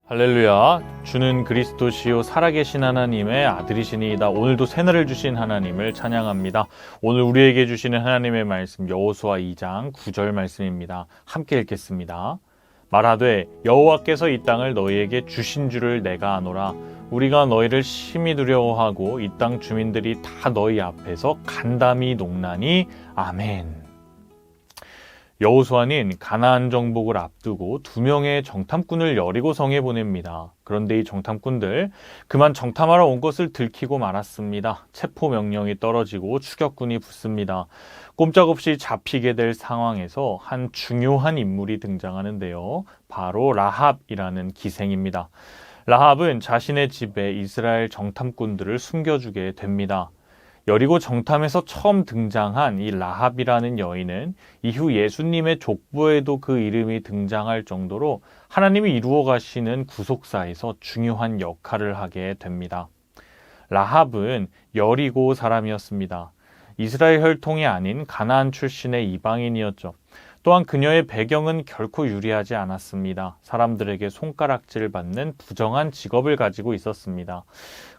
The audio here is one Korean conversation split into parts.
할렐루야. 주는 그리스도시요 살아계신 하나님의 아들이시니이다. 오늘도 새날을 주신 하나님을 찬양합니다. 오늘 우리에게 주시는 하나님의 말씀 여호수아 2장 9절 말씀입니다. 함께 읽겠습니다. 말하되 여호와께서 이 땅을 너희에게 주신 줄을 내가 아노라. 우리가 너희를 심히 두려워하고 이 땅 주민들이 다 너희 앞에서 간담이 농나니. 아멘. 여호수아는 가나안 정복을 앞두고 2명의 정탐꾼을 여리고성에 보냅니다. 그런데 이 정탐꾼들 그만 정탐하러 온 것을 들키고 말았습니다. 체포 명령이 떨어지고 추격군이 붙습니다. 꼼짝없이 잡히게 될 상황에서 한 중요한 인물이 등장하는데요. 바로 라합이라는 기생입니다. 라합은 자신의 집에 이스라엘 정탐꾼들을 숨겨주게 됩니다. 여리고 정탐에서 처음 등장한 이 라합이라는 여인은 이후 예수님의 족보에도 그 이름이 등장할 정도로 하나님이 이루어 가시는 구속사에서 중요한 역할을 하게 됩니다. 라합은 여리고 사람이었습니다. 이스라엘 혈통이 아닌 가나안 출신의 이방인이었죠. 또한 그녀의 배경은 결코 유리하지 않았습니다. 사람들에게 손가락질 받는 부정한 직업을 가지고 있었습니다.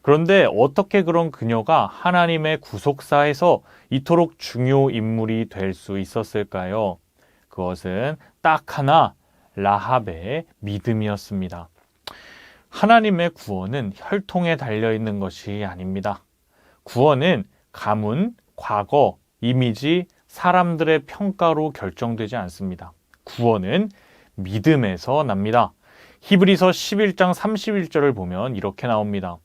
그런데 어떻게 그런 그녀가 하나님의 구속사에서 이토록 중요 인물이 될 수 있었을까요? 그것은 딱 하나, 라합의 믿음이었습니다. 하나님의 구원은 혈통에 달려있는 것이 아닙니다. 구원은 가문, 과거, 이미지, 사람들의 평가로 결정되지 않습니다. 구원은 믿음에서 납니다. 히브리서 11장 31절을 보면 이렇게 나옵니다.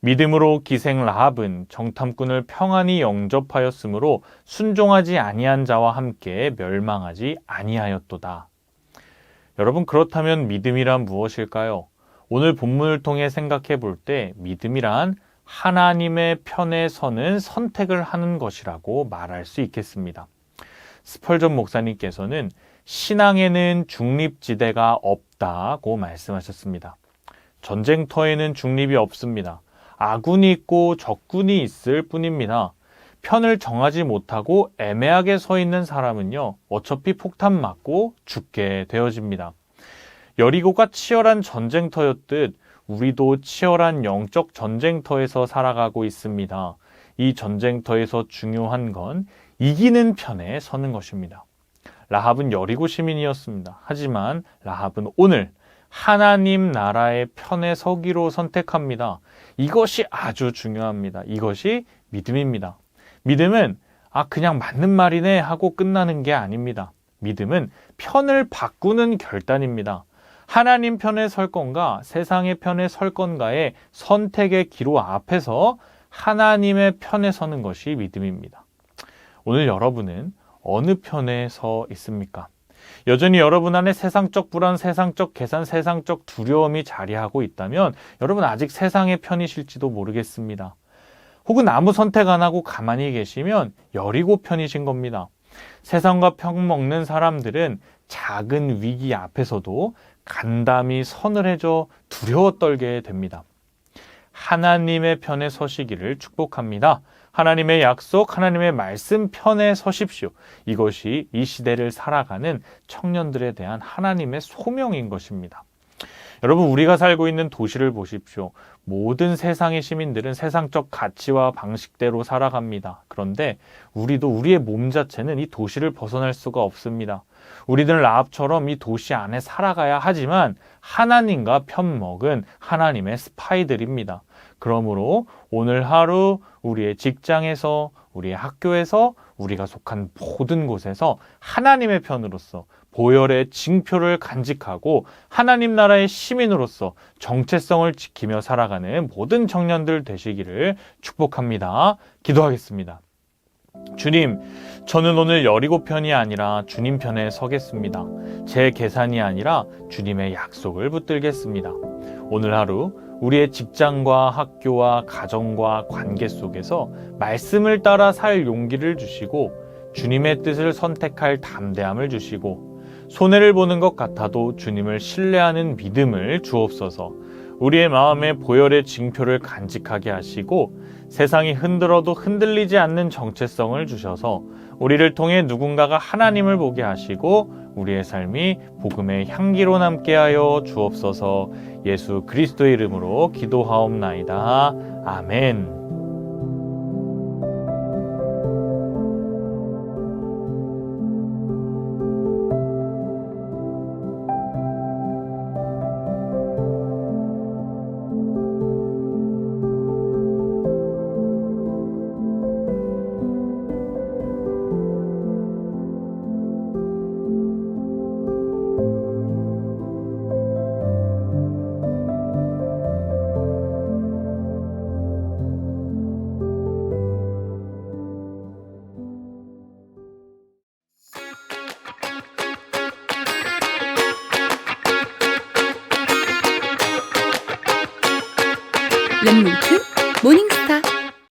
믿음으로 기생 라합은 정탐꾼을 평안히 영접하였으므로 순종하지 아니한 자와 함께 멸망하지 아니하였도다. 여러분, 그렇다면 믿음이란 무엇일까요? 오늘 본문을 통해 생각해 볼 때 믿음이란 하나님의 편에 서는 선택을 하는 것이라고 말할 수 있겠습니다. 스펄전 목사님께서는 신앙에는 중립지대가 없다고 말씀하셨습니다. 전쟁터에는 중립이 없습니다. 아군이 있고 적군이 있을 뿐입니다. 편을 정하지 못하고 애매하게 서 있는 사람은요, 어차피 폭탄 맞고 죽게 되어집니다. 여리고가 치열한 전쟁터였듯 우리도 치열한 영적 전쟁터에서 살아가고 있습니다. 이 전쟁터에서 중요한 건 이기는 편에 서는 것입니다. 라합은 여리고 시민이었습니다. 하지만 라합은 오늘 하나님 나라의 편에 서기로 선택합니다. 이것이 아주 중요합니다. 이것이 믿음입니다. 믿음은 그냥 맞는 말이네 하고 끝나는 게 아닙니다. 믿음은 편을 바꾸는 결단입니다. 하나님 편에 설 건가 세상의 편에 설 건가의 선택의 기로 앞에서 하나님의 편에 서는 것이 믿음입니다. 오늘 여러분은 어느 편에 서 있습니까? 여전히 여러분 안에 세상적 불안, 세상적 계산, 세상적 두려움이 자리하고 있다면 여러분 아직 세상의 편이실지도 모르겠습니다. 혹은 아무 선택 안 하고 가만히 계시면 여리고 편이신 겁니다. 세상과 편 먹는 사람들은 작은 위기 앞에서도 간담이 서늘해져 두려워 떨게 됩니다. 하나님의 편에 서시기를 축복합니다. 하나님의 약속, 하나님의 말씀 편에 서십시오. 이것이 이 시대를 살아가는 청년들에 대한 하나님의 소명인 것입니다. 여러분, 우리가 살고 있는 도시를 보십시오. 모든 세상의 시민들은 세상적 가치와 방식대로 살아갑니다. 그런데 우리도 우리의 몸 자체는 이 도시를 벗어날 수가 없습니다. 우리들은 라합처럼 이 도시 안에 살아가야 하지만 하나님과 편먹은 하나님의 스파이들입니다. 그러므로 오늘 하루 우리의 직장에서, 우리의 학교에서, 우리가 속한 모든 곳에서 하나님의 편으로서 보혈의 징표를 간직하고 하나님 나라의 시민으로서 정체성을 지키며 살아가는 모든 청년들 되시기를 축복합니다. 기도하겠습니다. 주님, 저는 오늘 여리고 편이 아니라 주님 편에 서겠습니다. 제 계산이 아니라 주님의 약속을 붙들겠습니다. 오늘 하루 우리의 직장과 학교와 가정과 관계 속에서 말씀을 따라 살 용기를 주시고 주님의 뜻을 선택할 담대함을 주시고 손해를 보는 것 같아도 주님을 신뢰하는 믿음을 주옵소서. 우리의 마음에 보혈의 징표를 간직하게 하시고 세상이 흔들어도 흔들리지 않는 정체성을 주셔서 우리를 통해 누군가가 하나님을 보게 하시고 우리의 삶이 복음의 향기로 남게 하여 주옵소서. 예수 그리스도의 이름으로 기도하옵나이다. 아멘.